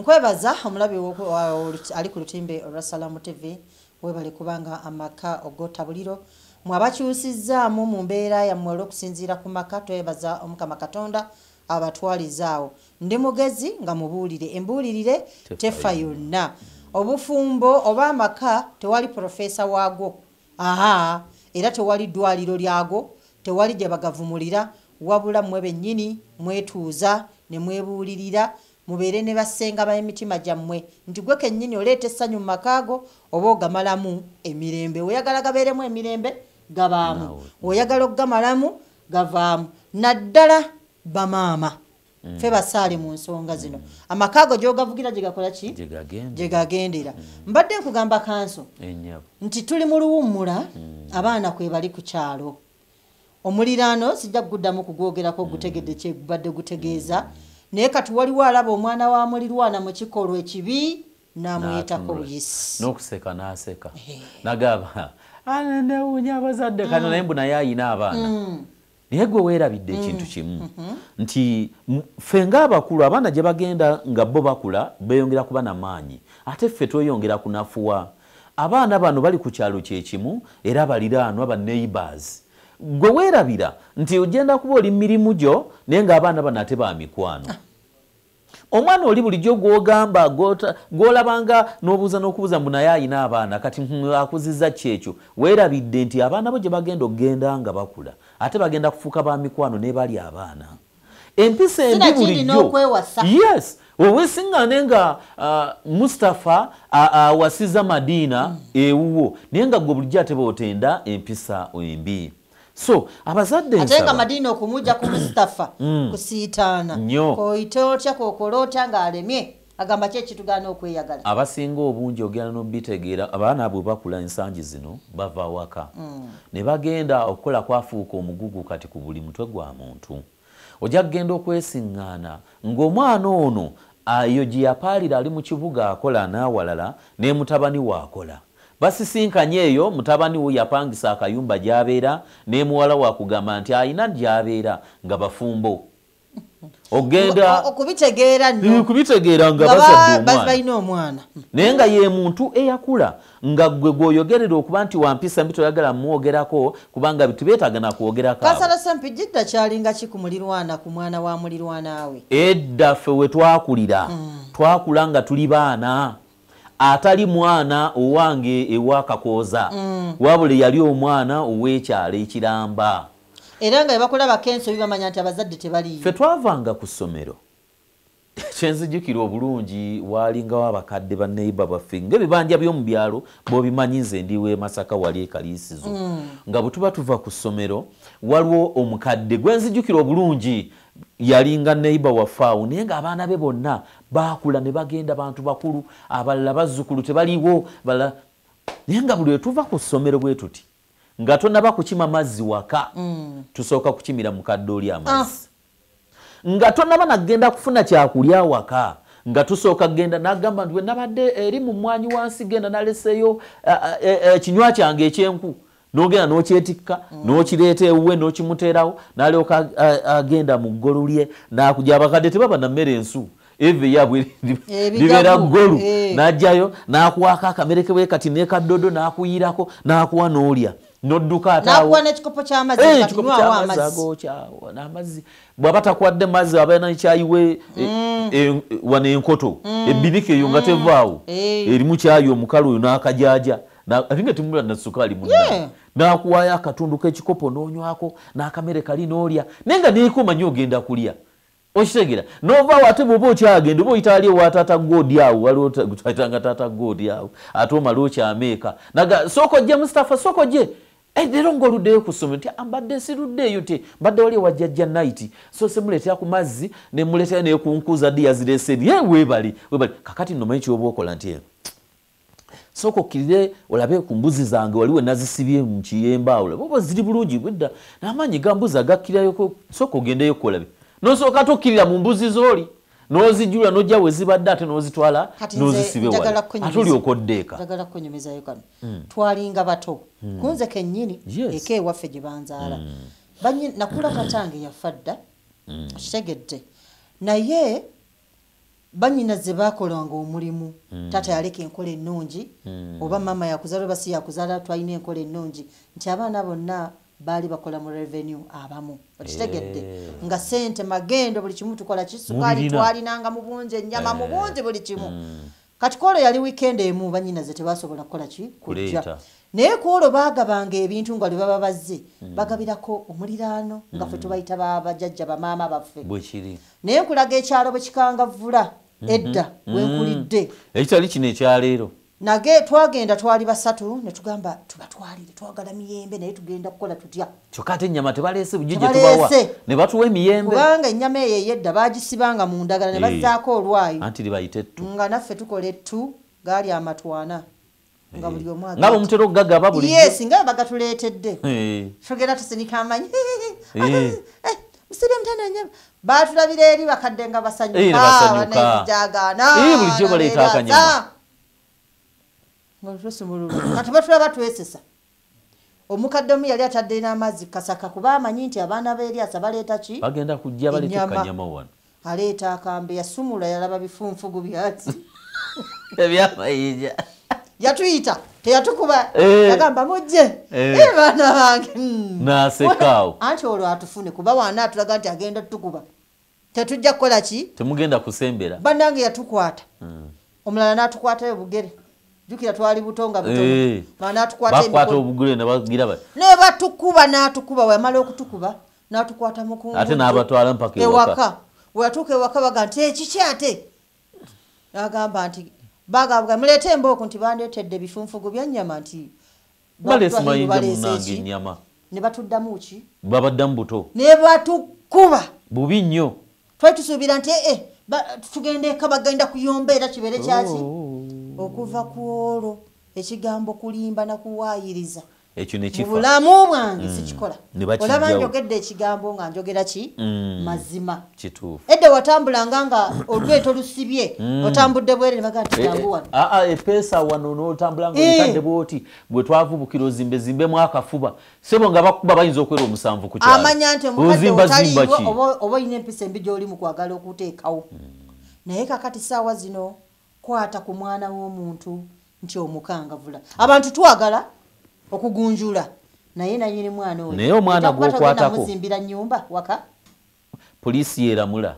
nkwebaza omulabi ali ku lutimbe olwa Salamu TV webale kubanga amaka ogotabuliro mwabakyusizaamu mu mbeera yammwe olw'okusinziira ku maka twebaza Omukama Katonda abatwalizaawo ndi mugezi nga mubuulire embuulirire tefa yonna obufumbo oba amaka tewali profesa waago era tewali ddwaliro lyago tewali gye bagavumulira wabula mmwe bennyini mwetuuza ne mwebuulirira mubeere ne bassenga b'emitima gyammwe nti gwe kennyini oleeta essanyu mu makaago oba ogamalamu emirembe oyagala gabeeremu emirembe gabaamu oyagala okugamalamu gavaamu naddala bamaama fe basaale mu nsonga zino amakaago gy'ogavugira gye gakola ki gye gagendera mbadde nkugamba kanso nti tuli mu luwummula abaana kwe bali ku kyalo omuliraano sijja kuguddamu kugwogerako gutegedde kyegubadde gutegeeza naye kati waliwo alaba omwana wa mulirwana mu kikolwa ekibi n'amuyitako buyisi n'okuseka n'aseka nagamba ananawunya abazadde kano naye mbu naye ayina abaana naye gwe weerabidde ekintu kimu nti ffe ng'abakulu abaana gye bagenda nga bo bakula beeyongera kuba n'amaanyi ate ffe tweyongera kunafuwa abaana bano bali ku kyalo kyekimu era baliraanwa ba neighbors gwe weerabira nti ogenda kuba oli mirimu gyo naye ng'abaana bano ate ba mikwano omwana oli bulijjo gw'ogamba gw'olabanga n'obuuza n'okubuuza mbu naye ayina abaana kati akuzizza kyekyo weerabidde nti abaana bo gye bagenda okugenda nga bakula ate bagenda kufuuka ba mikwano ne bali abaana empisa embi bulijjo yes owesiŋŋane nga Mustapha awasiza Madina ewuwo naye nga gwe bulijjo ate bootenda empisa embi so abazadde ate nga Madina okumujja ku Mustapha kusiitaana koyite otya kokola otya ng'alemye agamba ki ekitugaana okweyagala abasinga obungi ogenda n'obitegeera abaana abo bakula ensangi zino bava awaka ne bagenda okukola kwafuuka omugugu kati ku buli mutwe gwa muntu ojja kugenda okwesiŋŋaana ng'omwana ono eyo gye yapaalira ali mu kibuga akola n'awalala ne mutabani waakola basisinkanye eyo mutabani we yapangisa akayumba gy'abeera ne muwala wakugamba nti ayina gy'abeera nga bafumbo ogenda okubitegeera nga bazadde omwana naye nga ye muntu eyakula nga gwe gwoyogerera okuba nti wampisa mbi toyagala mumwogerako kubanga tubeetaaga nakwogerako kasala sempi jidda kyalinga ki ku mulirwana ku mwana wa mulirwana we edda ffe we twakulira twakula nga tuli baana atali mwana owange ewakakooza wabula yali omwana ow'ekyalo ekiramba era nga bakulaba kenso bibamanya nti abazadde tebaliyo ffe twavanga ku ssomero kyenzijjukira obulungi waalingawo abakadde ba neighbor baffe ng'ebibanja by'omu byalo bw'obimanyize ndiwe Masaka wali ekaliisizo nga bwe tuba tuva ku ssomero waliwo omukadde gwe nzijjukira obulungi yalinga neighbor wafaawo naye ng'abaana be bonna baakula ne bagenda bantu bakulu abalala bazzukulu tebaliwo balala naye nga buli we tuva ku ssomero bwe tuti nga tonaba kukima mazzi waka tusooka kukimira mukadde oli amazzi nga tonaba nagenda kufuna kyakulya waka nga tusooka kgenda n'agamba nti we nabadde eri mu mwanyi wansi genda naleseeyo kinywa kyange ekyenku n'ogenda n'okyetikka n'okireeta ewuwe n'okimuteerawo n'alyoka agenda mu ggolu lye n'akujja abakadde tebaba na mmere ensu eve yaabwe libeera ggolu n'ajjayo n'akuwaako akamereke bwe kati n'ekaddodo n'akuyirako n'akuwa n'olya nodduka ataawo n'ekikopo ky'amazzi katunywawo amazzi bw'aba takwadde mazzi abeera nekyayiwe wano enkoto ebbirika eyo nga tevaawo erimu kyayi omukalu oyo n'akajaaja ate nga timula na sukaali munna n'akuwaayo akatundu k'ekikopo n'onywako n'akamere kali n'olya naye nga neekomanya ogenda kulya okitegeera n'ovaawo ate bw'oba okyagenda oba oyita ali ewa taata goodi awo waliwo tutayitanga taata goodi awo ate omala okyameeka naga sooka ojje Mustapha sooka ojje leero ng'oluddeyo ku ssomero nti mbadde siruddeeyo te mbadde wali ewa jjajja naiti so semuleetera ku mazzi ne muleetera naye kunkuuza ddi yazireeseri weebali kakati nno manyi kyoba okola nti sooka okkirire olabe ku mbuzi zange waliwe nazisibye mu kiyemba awo oba ziri bulungi bwedda n'amaanyi ga mbuzi agakkirayoko sooka ogendeyo kolabe n'osooka tokkirira mu mbuzi z'oli n'ozijjula n'ojja we zibadde ate n'ozitwala n'ozisibe wala ate olyoka oddeeka njagala kunyumizayo kano twalinga bato kunze kennyini eka ewaffe gye banzaala nakula katange yafa dda kitegedde naye banyina ze bakolanga omulimu tata yaleka enkola ennungi oba mama yakuzaala basi yakuzaala twalina enkola ennungi nti abaana bonna baali bakola mu revenue abamu okitegedde nga sente magendo buli kimu tukola kisukaali twalinanga mu bungi ennyama mu bungi buli kimu kati kwolwo yali weekend emu banyina ze tebasobola kukola ki kujja naye kwolwo baagabanga ebintu nga lwe baba bazze bagabirako omuliraano nga ffe tubayita bajjajja bamaama baffe naye nkulaga ekyalo bwe kikangavvula edda wenkulidde ekitali kino ekyaleero nage twagenda twali basatu ne tugamba tubatwalire twagala miyembe naye tugenda kukola tutya kyokka ate ennyama tebaleese bujjije tubawa ne batuwa emiyembe kubanga ennyama eyo eyedda baagisibanga mu ndagala ne bazzaako olwayo anti libayita ettu nga naffe tukola ettu gaali amatwana nga buli omu nga bamutera okugagaba buli yes nga bagatuleetedde tugenda tusinika amanyi musiri mutana nyama baatulabira eri bakadde nga basanyuka bulijjo baleeta akanyama kati batulaba twesesa omukadde omu yali atadde n'amazzi kasaka kuba amanyi nti abaana b'eryasa baleeta ki bagenda kujja baleeta kanyama wano aleeta akambe yasumula yalaba bifunfugu byati ebyamayinja yatuyita teyatukuba yagamba mujje baana bange nasekaawo anti olwo atufune kuba waana atulaga nti agenda tukuba tetujja kukola ki temugenda kusembera bannange yatukwata omulala n'atukwatayo bugere jukira twali butonga butonga n'atukwata bakwata obugere ne bagira bati ne batukuba n'atukuba wamala okutukuba n'atukwata mukungu ate n'abatwala mpaka ewaka weyatuuka ewaka baga nti ekiki ate agamba nti bagabuga muleete embooko nti bandeetedde bifunfugu bya nnyama nti baleese mayinja munange ennyama ne batuddamu ki babaddamu buto ne batukuba bubi nnyo twali tusuubira nti tugenda eka bagenda kuyomba era kibeere kyaki okuva ku olwo ekigambo kulimba nakuwaayiriza ekyo ne kifa mu bulamu bwange sikikola olaba njogedde ekigambo nga njogera ki mazima kituufu edda watambulanga nga olweto lusibye otambudde bwere ne baga nti jangu wano epeesa wano n'otambulanga olutadde bwoti bwe twavubukira ozimbezimbe akafuba sebo nga bakuba bayinza okwera omusanvu ku kyalo amanya nti omukadde otaliiwo oba olina empisa embi gy'oli mu kwagala okuteekawo naye kakati saawa zino kwata ku mwana w'omuntu nti omukangavula abantu twagala okugunjula naye nanyini mwana oyo naye omwana gwokwatako muzimbira nnyumba waka poliisi yeramula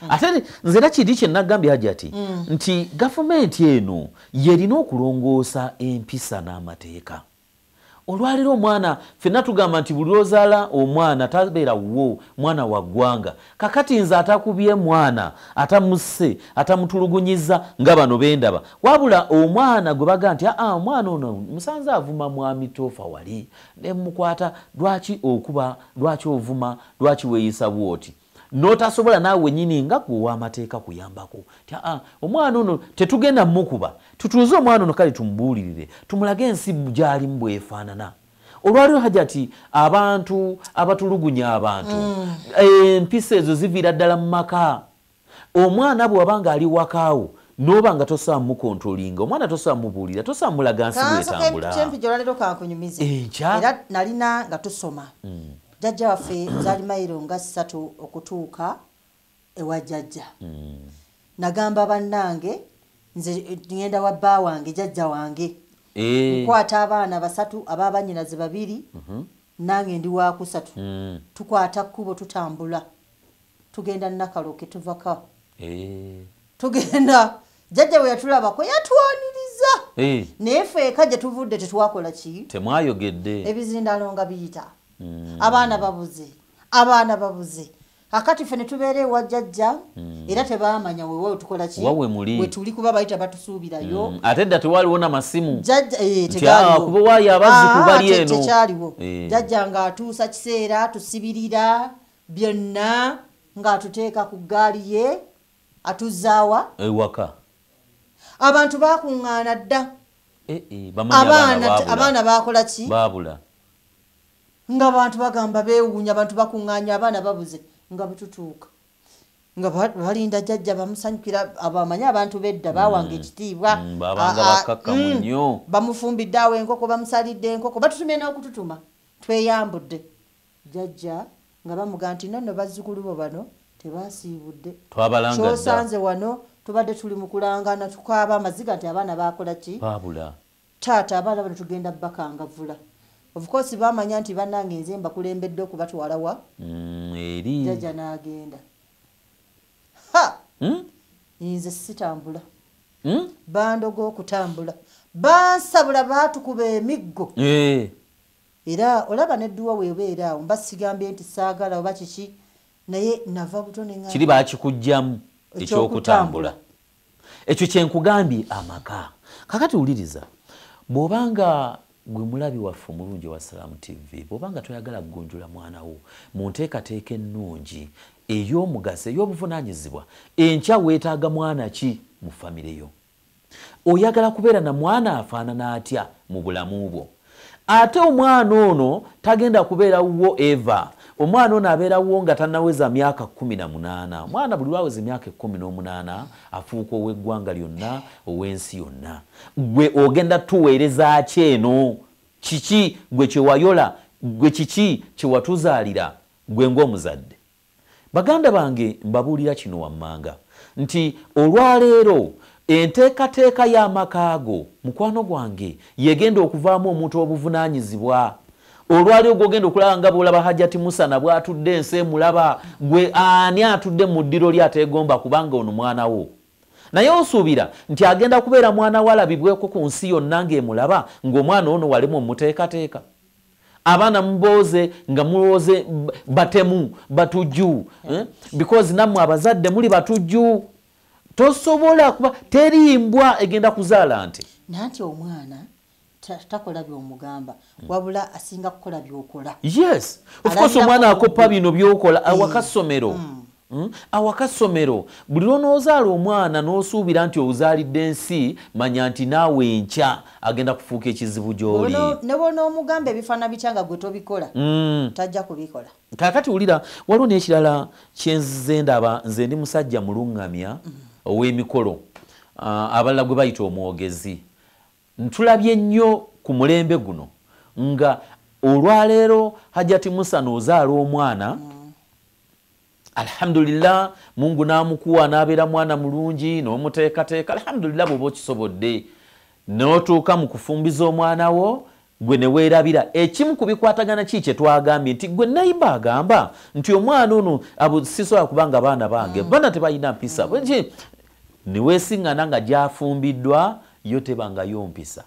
ate nze era kiri kye nagambye hajati nti gavumenti eno yerina okulongoosa empisa n'amateeka olwaliro omwana ffenna tugamba nti buli ozaala omwana tabeera wo mwana wa ggwanga kakati nze atakubye mwana atamusse atamutulugunyiza nga bano bendaba wabula omwana gwe baga nti omwana ono musanze avuma mwami toofa wali nemukwata lwaki okuba lwaki ovuma lwaki weeyisa bwoti n'otasobola naawe wenyini nga gwe ow'amateeka kuyambako ti omwana ono tetugenda mukuba tutuuze omwana ono kale tumubuulirire tumulage ensi gy'alimu bwefaanana olwaliro hajati abantu abatulugunya abantu empisa ezo ziviira ddala mu maka omwana bw'abanga ali wakaawo noba nga tosobola mukontrolinga omwana tosobola mubuulira tosobola mulaga nsi bwetambula olwaliro kankunyumize era nalina nga tusoma jjajja waffe zaali mayiro nga 3 okutuuka ewa jjajja nagamba bannange nze ngenda wa bba wange jjajja wange nkwata abaana 3 ababanyinaze 2 nange ndi wa 3 tukwata kkubo tutambula tugenda Nakaloke tuvaka tugenda jjajja we yatulabako yatwaniriza naye ffe eka gye tuvudde tetwakola ki temwayogedde ebizindalo nga biyita abaana babuze akati ffe ne tubeera ewa jjajja era tebaamanya wewe tukola ki we tuli kuba bayita batusuubirayo ate dda tewaliwo n'amasimu kuba waayo abazzukulu bali eno tekyaliwo jjajja ng'atuusa kiseera tusibirira byonna ng'atuteeka ku ggaali ye atuzaawa ewaka abantu bakuŋŋaana dda abaana bakola ki baabula nga abantu bagamba beewuunya abantu bakuŋŋaanya abaana babuze nga bitutuuka nga balinda jjajja bamusanyukira abamanyi abantu bedda bawanga ekitiibwa bamufumbidde awo enkoko bamusalidde enkoko batutumye n'okututuma tweyambudde jjajja nga bamuga nti nonno bazzukulu bo bano tebasiibudde kyosanze wano tubadde tuli mu kulangana tukaaba amaziga nti abaana bakola ki babula taata abaana bano tugenda bakangavula of course bamanya nti bannange nze mbakulembedde okubatwala wa eri jjajja n'agenda ha nze sitambula bandoga okutambula bansabula baatukuba emiggo era olaba nedduwa weebeera awo mbasigambye nti saagala oba kiki naye nava buto neŋŋamba kiri baakikugjamu ekyokutambula ekyo kyenkugambye amaka kakati wuliriza bw'obanga gwe mulabi waffe omulungi wa Salaamu TV bw'obanga toyagala kugonjola mwana wo mu nteekateeka ennungi ey'omugaso ey'obuvunaanyizibwa enkya weetaaga mwana ki mu famire yo oyagala kubeera na mwana afaanana atya mu bulamu bwo ate omwana ono tagenda kubeera wo eva omwana ono abeerawo nga tannaweza myaka 18 omwana buli lwaweza emyaka 18 afuuka ow'eggwanga lyonna ow'ensi yonna gwe ogenda tuweereza ki eno kiki gwe kyewayola gwe kiki kyewatuzaalira gwe ng'omuzadde baganda bange mbabuulira kino wammanga nti olwaleero enteekateeka y'amakaago mukwano gwange yegenda okuvaamu omuntu obuvunaanyizibwa olwaleero gwogenda okulaba nga bwolaba Hajjati Musa na bw'atudde ensi emulaba gwe ani atudde mu ddiro lye ateegomba kubanga ono mwana wo naye osuubira nti agenda kubeera mwana we alabibweko ku nsi yonna ng'emulaba ng'omwana ono walemu omuteekateeka abaana mubooze nga mulowooze batemu batujju because nammwe abazadde muli batujju tosobola kuba teriimbwa egenda kuzaala nti nanti omwana takola by'omugamba wabula asinga kukola by'okola yes of course omwana akoppa bino by'okola awakasomero awakasomero buli lw'onoozaala omwana n'osuubira nti ozaalidde ensi manya nti naawe enkya agenda kufuuka ekizibu gy'oli ne bw'onoomugamba ebifaana bikyanga gwe tobikola tajja kubikola kaakati wulira waliwo n'ekirala kyenzize ndaba nze ndi musajja muluŋŋamya ow'emikolo abalala gwe bayita omwogezi ntulabye nnyo ku mulembe guno nga olwaleero Hajjati Musa n'ozaala omwana alhamdulillah Mungu n'amukuwa n'abeera mwana mulungi n'omuteekateeka alhamdulillah bw'oba okisobodde n'otuuka mu kufumbiza omwana wo gwe ne weerabira ekimu ku bikwatagana ki kye twagambye nti gwe nayiba agamba nti omwana ono sisobola kubanga abaana bange baana tebalina mpisa ne weesiŋŋana nga gy'afumbiddwa yo tebangayo mpisa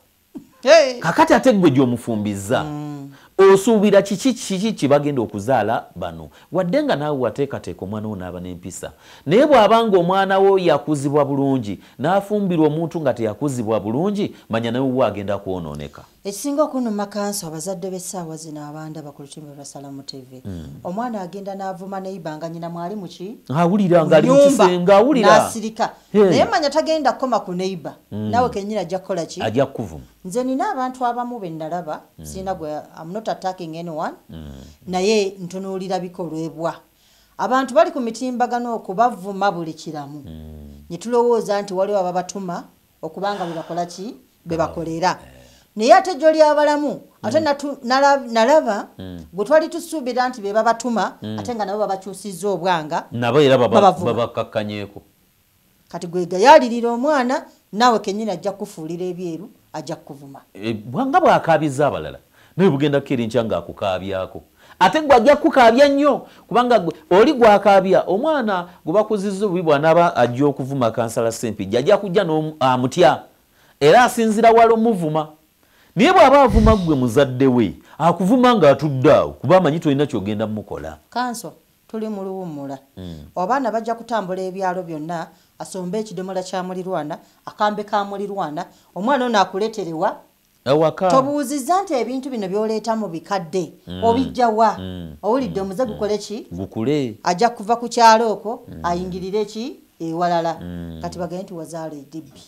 kakati ate gwe gy'omufumbiza osuubira kiki kibagenda okuzaala bano wadde nga naawe wateekateeka omwana wo n'aba n'empisa naye bw'abanga omwana wo yakuzibwa bulungi n'afumbirwa omuntu nga teyakuzibwa bulungi manya nawe wo agenda kwonooneka ekisinga okunuma kanso abazadde b'essaawa zino abandaba ku lutimbe lwa Salaamu TV omwana agenda n'avuma neiba nga nyina mwali muki awulira ng'ali mu kisenge awulira n'asirika naye manya tagenda kukoma ku neiba naawe kennyini ajja kukola ki ajja kukuvuma nze nina abantu abamu be nalaba sirina gwe I'm not attacking anyone naye ntunuulira bikolebwa abantu bali ku mitimbagano okubavuma buli kiramu ne tulowooza nti waliwo ababatuma okubanga be bakola ki be bakolera naye ate gy'oli abalamu ate nalaba bwe twali tusuubira nti be babatuma ate nga nabo babakyusizza obwanga nabo era babakakkanyeeko kati gwe gayaalirira omwana naawe kennyini ajja kufuulira ebyeru ajja kukuvuma bwanga bw'akaabiza abalala naye bugenda kukera enkya ng'akukaabyako ate gwe ajja kukaabya nnyo kubanga oli gwakaabya omwana gwe bakuzizza obubi bw'anaaba ajja okuvuma kansala Ssempijja ajja kujja amutya era asinzira wala omuvuma naye bw'aba avuma gwe muzadde we akuvuma ng'atudde awo kuba amanyi tolina kyogenda mukola kanso tuli mu luwummula abaana bajja kutambula ebyalo byonna asombe ekidomola kya mulirwana akambe ka mulirwana omwana ono akuleterewa awaka tobuuzizza nti ebintu bino by'oleeta mu bikadde obijja wa owulidde omuze gukole ki gukule ajja kuva ku kyalo okwo ayingirire ki ewalala kati bagende nti wazaala edibbi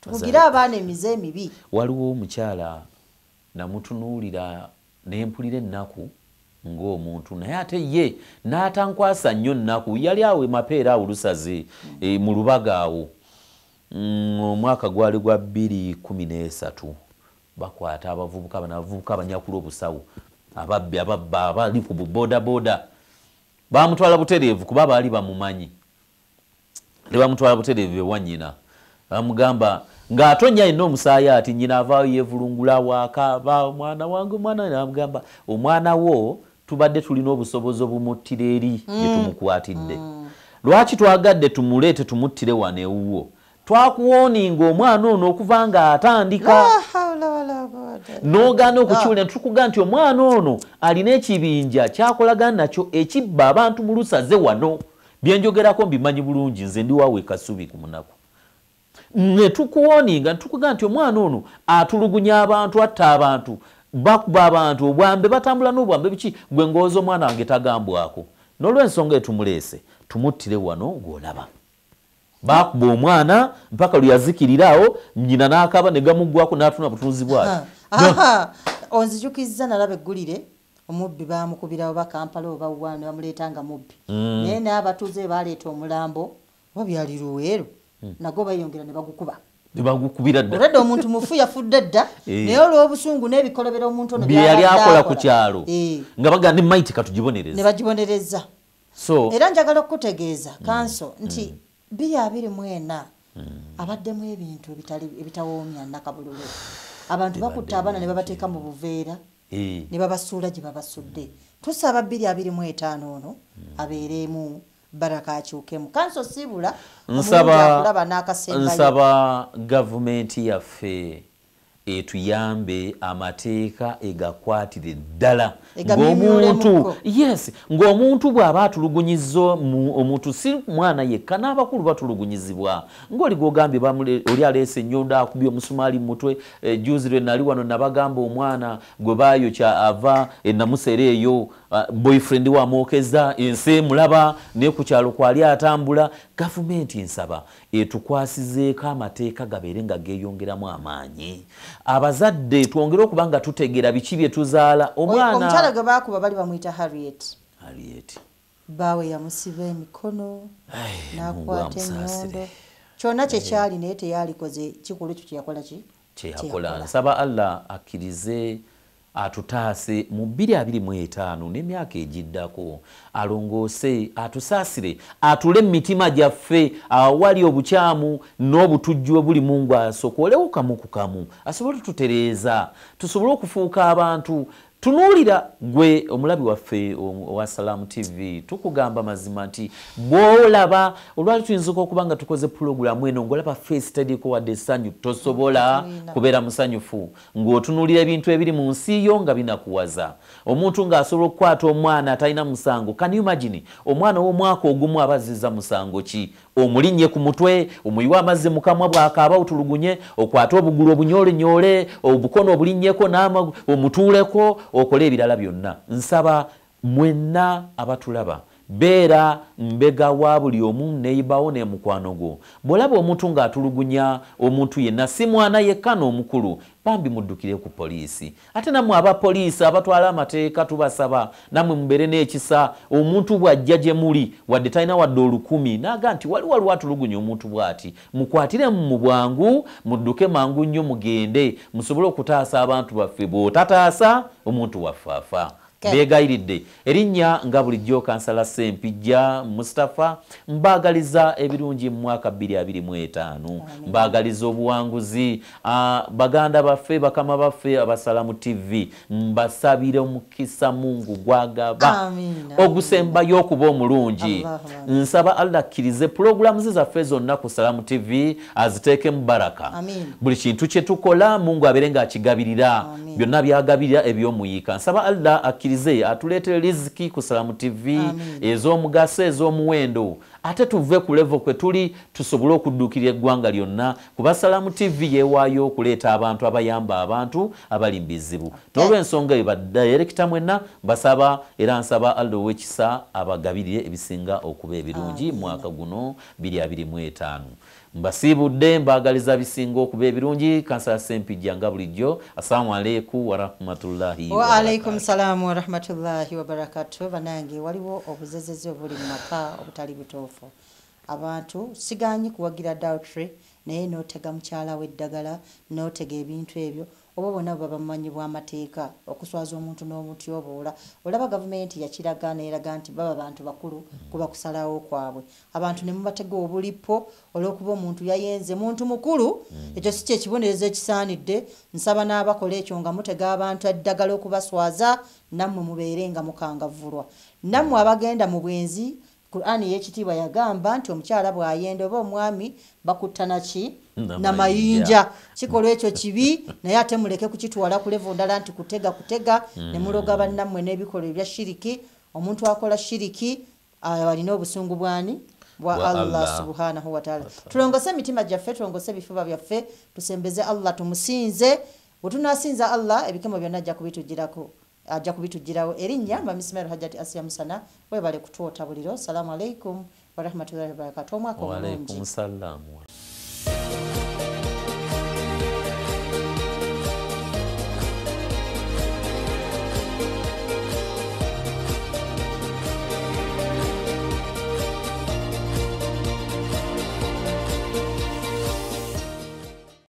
tukugira abaana emize emibi waliwo omukyala namutunuulira nempulira ennaku ng'omuntu naye ate ye n'atankwasa nnyo nnaku yali awo emapeera awo lusaze mu lubaga awo omwaka gwali gwa 2013 bakwata abavubuka banavubuka abanyakula obusawo ababbi ababba abali ku bodaboda bamutwala butereevu kuba baali bamumanyi ne bamutwala butereevu ewanyina bamugamba ng'atonya ino omusaayi ati nyina avaayo yeevulungula waakaaba omwana wange omwana namugamba omwana wo tubadde tulina obusobozi obumuttira eri gye tumukwatidde lwaki twagadde tumuleete tumuttire wano ewuwo twakuwooninga omwana ono okuva nga atandika n'ogaana okukiwulira tukuga nti omwana ono alina ekibinja kyakolagana nakyo ekibba abantu mu lusaze wano byenjogerako mbimanyi bulungi nze ndi waawe kasubi ku munaku ne tukuwooninga netukuga nti omwana ono atulugunya abantu atta abantu bakuba abantu obwambe batambula n'obwambe biki gwe ngooza omwana wange tagambwako n'olw'ensonga etumuleese tumuttire wano ng'olaba bakuba omwana mpaka lwe yazikirirawo nyina n'akaaba ne gamuggwako n'atuna butunzi bwati onzijukizza nalaba eggulire omubbi baamukubirawo bakampala oba wa ne bamuleeta nga mubbi naye n'abatuuze be baaleeta omulambo oba byali luweero nagwo bayongera ne bagukuba nebagukubira dda olwedde omuntu mufu yafudde dda naye olw'obusungu n'ebikolobera omuntu ono bye yali akola ku kyalo nga bagamba ne maiti katugibonereza ne bagibonereza so era njagala okutegeeza kanso nti 2024 abaddemu ebintu ebitawoomya nakabululu abantu bakutte abaana ne babateeka mu buveera ne babasuula gye babasudde tusaba 2025 ono abeeremu baraka akyukemu kanso sibula nsaba gavumenti yaffe etuyambe amateeka egakwatire ddala ng'omuntu yes ng'omuntu bw'aba atulugunyizza omuntu si mwana yekka n'abakulu batulugunyizibwa ng'oli gw'ogambye oli aleese ennyondo akubye omusumaali mu mutwe juzi lwe nali wano nabagamba omwana gwe baayokya ava enamusera eyo boyfriend wamwokeza ensi emulaba naye ku kyalo kwali atambula gavumenti nsaba etukwasizeeko amateeka gabeere nga geeyongeramu amaanyi abazadde twongere okuba nga tutegeera biki bye tuzaala omwana omukyala gwe baakuba bali bamuyita Harriet baawe yamusiba emikono n'akwata ennyondo kyonna kyekyali naye teyalikoze kikulu ekyo kyeyakola nsaba Allah akkirize atutaase mu 2025 n'emyaka egiddako alongoose atusaasire atule emitima gyaffe awali obukyamu n'obutujju buli mu ngo asokoolewo kamu ku kamu asobole tutereeza tusobole okufuuka abantu tunuulira gwe omulabi waffe owa Salamu TV tukugamba mazima nti bw'olaba olwali tuyinza okuba nga tukoze pulogulamu eno ng'olaba face tediko wadde essanyu tosobola kubeera musanyufu ng'otunuulira ebintu ebiri mu nsi yo nga binakuwaza omuntu ng'asobola okukwata omwana atalina musango can you imagine omwana w'omwaka ogumu abazizza musango ki omulinnye ku mutwe omuyiwa amazzi mu kamwa bw'akaaba otulugunye okwate obugulu obunyolenyoole obukono obulinnyeko omutuuleko okole ebirala byonna nsaba mwenna abatulaba beera mbega wa buli omu neyibawo n'emukwano gwo bw'olaba omuntu ng'atulugunya omuntu yenna si mwana yekka n'omukulu bambi muddukire ku poliisi ate nammwe abapoliisi abatwala amateeka tubasaba nammwe mubeere n'ekisa omuntu bw'ajja gye muli wadde talina wadde 10 n'aga nti waliwo atulugunya omuntu bw'ati mukwatiremu mu bwangu mudduke mangu nnyo mugende musobole okutaasa abantu baffe bw'otataasa omuntu waffe afa beegayiridde erinnya nga bulijjo kansala Sempijja Mustafa mbaagaliza ebirungi mu mwaka 2025 mbaagaliza obuwanguzi baganda baffe bakama baffe aba Salamu TV mbasabire omukisa Mungu gwagaba ogusembayo okuba omulungi nsaba Allah akkirize pulogulamu zaffe zonna ku Salamu TV aziteekemu baraka buli kintu kye tukola Mungu abeere ng'akigabirira byonna byagabirira eby'omuyiika nsaba Allah akkirize atuleetere riziki ku Salamu TV ez'omugaso ez'omuwendo ate tuve ku level kwe tuli tusobole okuddukirira eggwanga lyonna kuba Salamu TV yeewaayo okuleeta abantu abayamba abantu abali mu bizibu n'olw'ensonga eyo badirekita mwenna basaba era nsaba Allah ow'ekisa abagabirire ebisinga okuba ebirungi mwaka guno 2025 mbasiibudde mbaagaliza bisinga okuba ebirungi kansala Sempijja nga bulijjo assalamu alaikum warahmatullahi wa alaikum salamu warahmatullahi wabarakatuh banange waliwo obuzezezi obuli mu maka obutali butuufu abantu siganyi kuwagira dowry naye n'otega mukyala w'eddagala n'otega ebintu ebyo oba bonna baba bamanyi bw'amateeka okuswaza omuntu n'omutyoboola olaba gavumenti yakiraga n'eraga nti baba bantu bakulu kuba kusalawo kwabwe abantu ne mubatega obulipo olw'okuba omuntu yayenze muntu mukulu ekyo si kye kibonerezo ekisaanidde nsaba n'abakola ekyo nga mutega abantu eddagala okubaswaza nammwe mubeere nga mukangavvulwa nammwe abagenda mu bwenzi Qur'ani y'ekitiibwa yagamba nti omukyala bw'ayenda oba omwami bakuttana ki namayinja kikolwa ekyo kibi naye ate muleke kukitwala ku level ndala nti kutega ne muloga bannammwe n'ebikolwa ebya shiriki omuntu akola shiriki alina obusungu bwani bwa Allah subhanahu wa ta'ala tulongose emitima gyaffe tulongose ebifuba byaffe tusembeze Allah tumusinze wetunasinza Allah ebikemo byonna ajja kubitugirawo erinnya Mamismero Hajjati Asia Musana webale kutuota buliro. Assalamu alaikum wa rahmatullahi wa barakatuh. Omwaka omulungi.